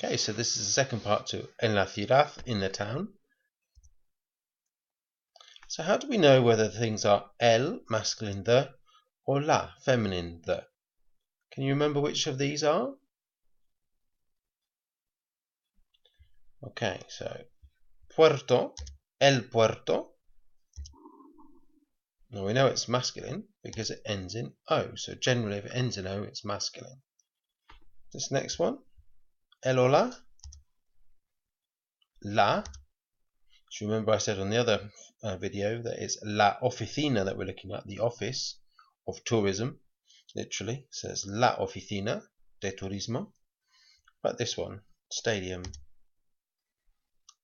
Okay, so this is the second part to en la ciudad, in the town. So how do we know whether things are el, masculine the, or la, feminine the? Can you remember which of these are? Okay, so puerto, el puerto. Now we know it's masculine because it ends in O. So generally if it ends in O, it's masculine. This next one, el o la. So remember I said on the other video that it's la oficina that we're looking at, the office of tourism, literally. It says la oficina de turismo. But this one, stadium,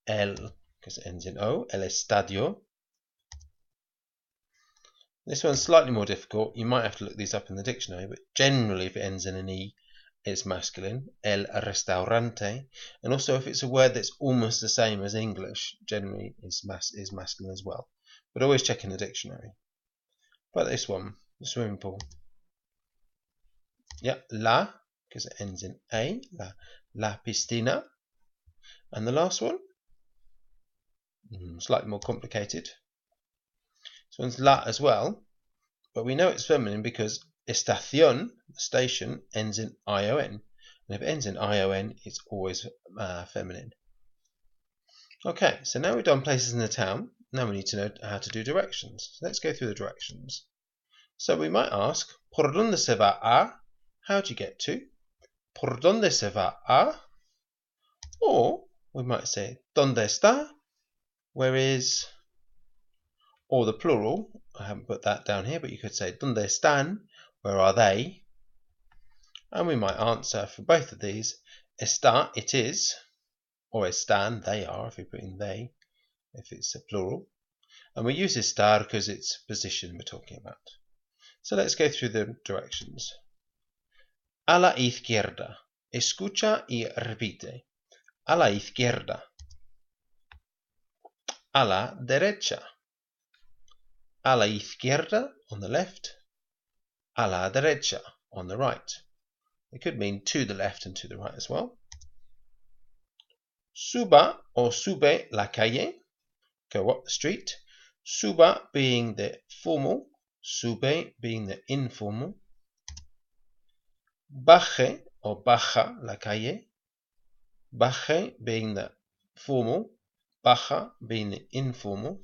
el, because it ends in O, el estadio. This one's slightly more difficult. You might have to look these up in the dictionary, but generally if it ends in an E, it's masculine, el restaurante. And also if it's a word that's almost the same as English, generally is masculine as well. But always check in the dictionary. But this one, the swimming pool. Yeah, la, because it ends in A, la piscina. And the last one, slightly more complicated. This one's la as well, but we know it's feminine because estación, the station, ends in ion. And if it ends in ion, it's always feminine. Okay, so now we've done places in the town. Now we need to know how to do directions. So let's go through the directions. So we might ask, ¿por dónde se va a? How do you get to? ¿Por dónde se va a? Or we might say, ¿dónde está? Where is? Or the plural, I haven't put that down here, but you could say, ¿dónde están? Where are they? And we might answer for both of these, está, it is, or están, they are, if we put in they, if it's a plural. And we use estar because it's position we're talking about. So let's go through the directions. A la izquierda. Escucha y repite. A la izquierda. A la derecha. A la izquierda, on the left. A la derecha, on the right. It could mean to the left and to the right as well. Suba or sube la calle. Go up the street. Suba being the formal. Sube being the informal. Baje or baja la calle. Baje being the formal. Baja being the informal.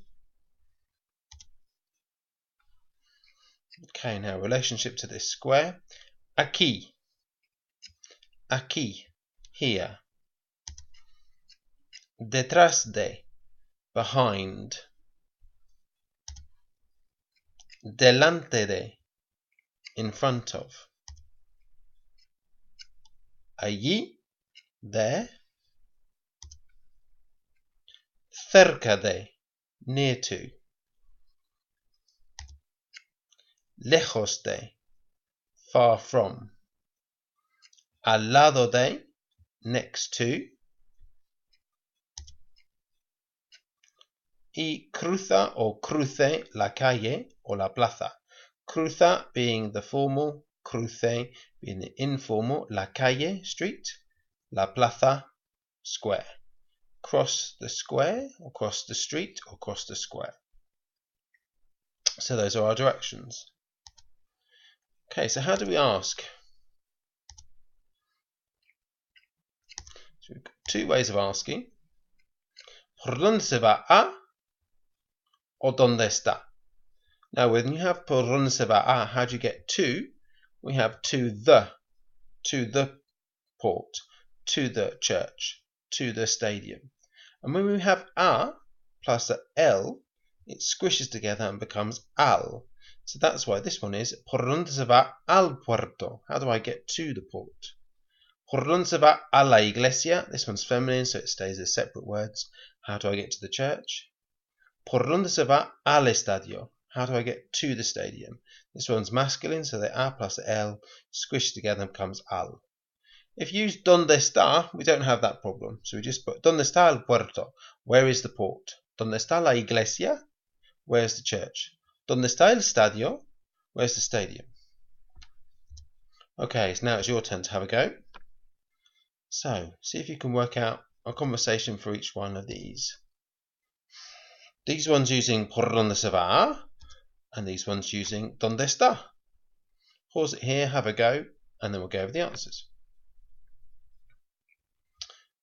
Okay, now relationship to this square. Aquí. Aquí. Here. Detrás de. Behind. Delante de. In front of. Allí. There. Cerca de. Near to. Lejos de, far from. Al lado de, next to. Y cruza or cruce la calle or la plaza. Cruza being the formal, cruce being the informal, la calle, street, la plaza, square. Cross the square, or cross the street, or cross the square. So those are our directions. Okay, so how do we ask? So we've got two ways of asking. ¿Por dónde se va a? Or ¿dónde está? Now, when you have por dónde se va a, how do you get to? We have to the port, to the church, to the stadium. And when we have a plus a l, it squishes together and becomes al. So that's why this one is ¿por dónde se va al puerto? How do I get to the port? ¿Por dónde se va a la iglesia? This one's feminine, so it stays as separate words. How do I get to the church? ¿Por dónde se va al estadio? How do I get to the stadium? This one's masculine, so the a plus the l squish together and becomes al. If you use ¿dónde está? We don't have that problem. So we just put ¿dónde está el puerto? Where is the port? ¿Dónde está la iglesia? Where's the church? ¿Dónde está el estadio? Where's the stadium? Okay, so now it's your turn to have a go. So, see if you can work out a conversation for each one of these. These ones using por dónde se va, and these ones using dónde está. Pause it here, have a go, and then we'll go over the answers.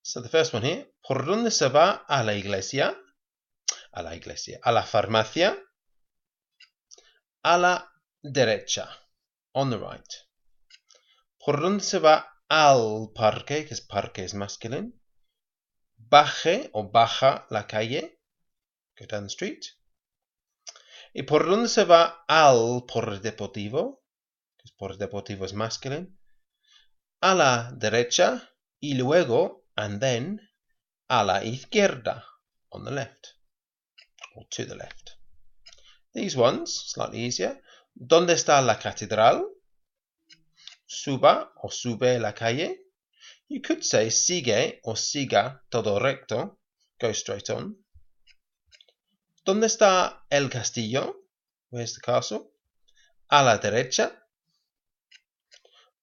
So the first one here, por dónde se va a la iglesia, a la farmacia, a la derecha, on the right. Por dónde se va al parque, because parque is masculine. Baje o baja la calle, go down the street. Y por dónde se va al polideportivo, because polideportivo is masculine. A la derecha, y luego, and then, a la izquierda, on the left, or to the left. These ones, slightly easier. ¿Dónde está la catedral? Suba o sube la calle. You could say sigue or siga todo recto, go straight on. ¿Dónde está el castillo? Where's the castle? A la derecha.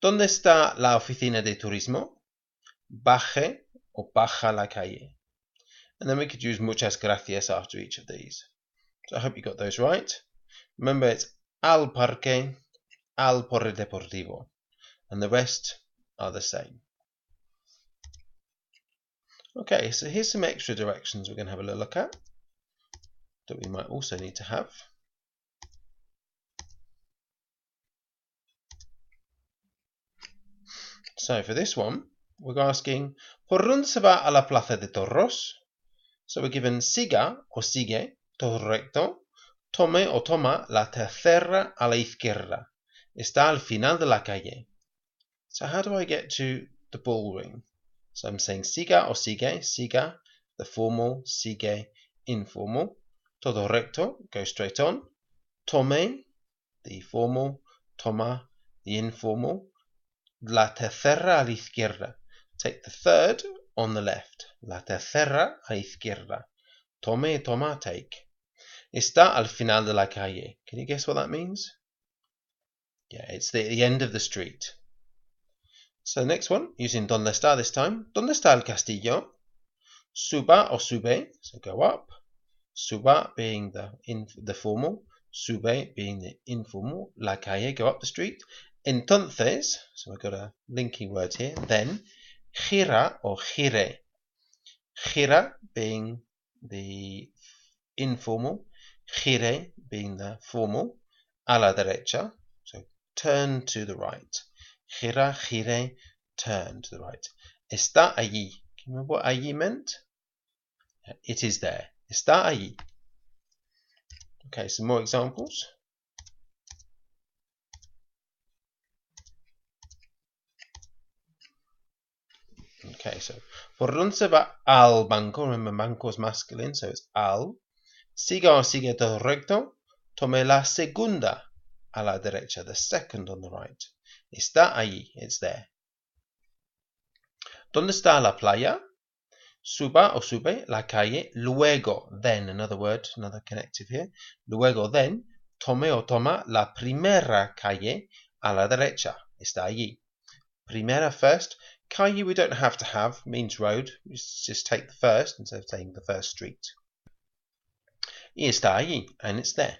¿Dónde está la oficina de turismo? Baje o baja la calle. And then we could use muchas gracias after each of these. So I hope you got those right. Remember, it's al parque, al polideportivo, and the rest are the same. Okay, so here's some extra directions we're going to have a little look at that we might also need to have. So for this one, we're asking, ¿por dónde se va a la plaza de toros? So we're given siga or sigue, todo recto. Tome o toma la tercera a la izquierda. Está al final de la calle. So how do I get to the bull ring? So I'm saying siga or sigue, siga, the formal, sigue, informal. Todo recto, go straight on. Tome, the formal. Toma, the informal. La tercera a la izquierda. Take the third on the left. La tercera a la izquierda. Tome, toma, take. Está al final de la calle. Can you guess what that means? Yeah, it's the end of the street. So the next one, using ¿dónde está this time? ¿Dónde está el castillo? Suba or sube, so go up. Suba being the formal, sube being the informal. La calle, go up the street. Entonces, so we've got a linking word here. Then, gira or gire. Gira being the informal, gire being the formal. A la derecha, so turn to the right. Gira, gire, turn to the right. Está allí. Can you remember what allí meant? It is there. Está allí. Okay, some more examples. Okay, so por dónde se va al banco? Remember, banco is masculine, so it's al. Siga o sigue todo recto. Tome la segunda a la derecha, the second on the right. Está allí, it's there. ¿Dónde está la playa? Suba o sube la calle. Luego, then, another word, another connective here. Luego, then, tome o toma la primera calle a la derecha. Está allí. Primera first. Calle we don't have to have, means road. We just take the first instead of taking the first street. Y está allí, and it's there.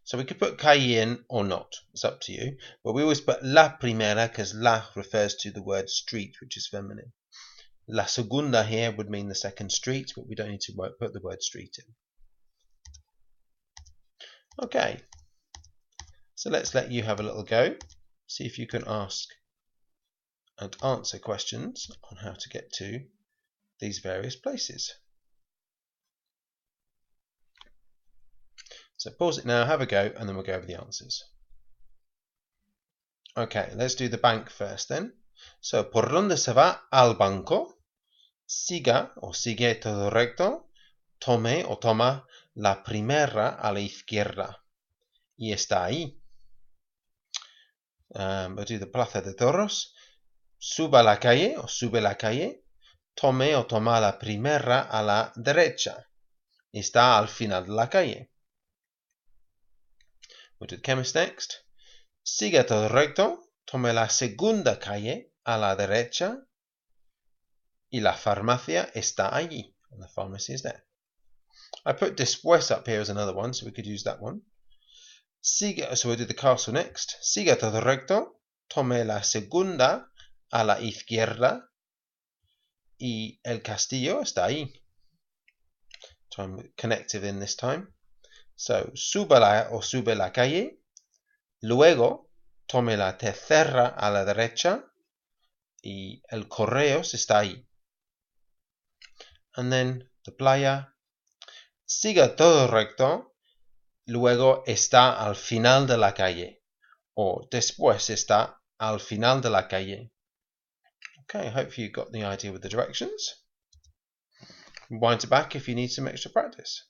So we could put calle in or not. It's up to you. But we always put la primera because la refers to the word street, which is feminine. La segunda here would mean the second street, but we don't need to put the word street in. Okay. So let's let you have a little go. See if you can ask and answer questions on how to get to these various places. So pause it now, have a go, and then we'll go over the answers. Okay, let's do the bank first then. So, ¿por dónde se va al banco? Siga o sigue todo recto. Tome o toma la primera a la izquierda. Y está ahí. We'll do the Plaza de Toros. Suba la calle o sube la calle. Tome o toma la primera a la derecha. Está al final de la calle. We'll do the chemist next. Siga todo recto. Tome la segunda calle a la derecha. y la farmacia está allí. And the pharmacy is there. I put después up here as another one, so we could use that one. Siga, so we'll do the castle next. Siga todo recto. Tome la segunda a la izquierda. Y el castillo está ahí. So I'm connective in this time. So, sube la calle. Luego, tome la tercera a la derecha. Y el correos está ahí. And then the playa. Siga todo recto. Luego está al final de la calle. O después está al final de la calle. Okay, hopefully you got the idea with the directions. Wind it back if you need some extra practice.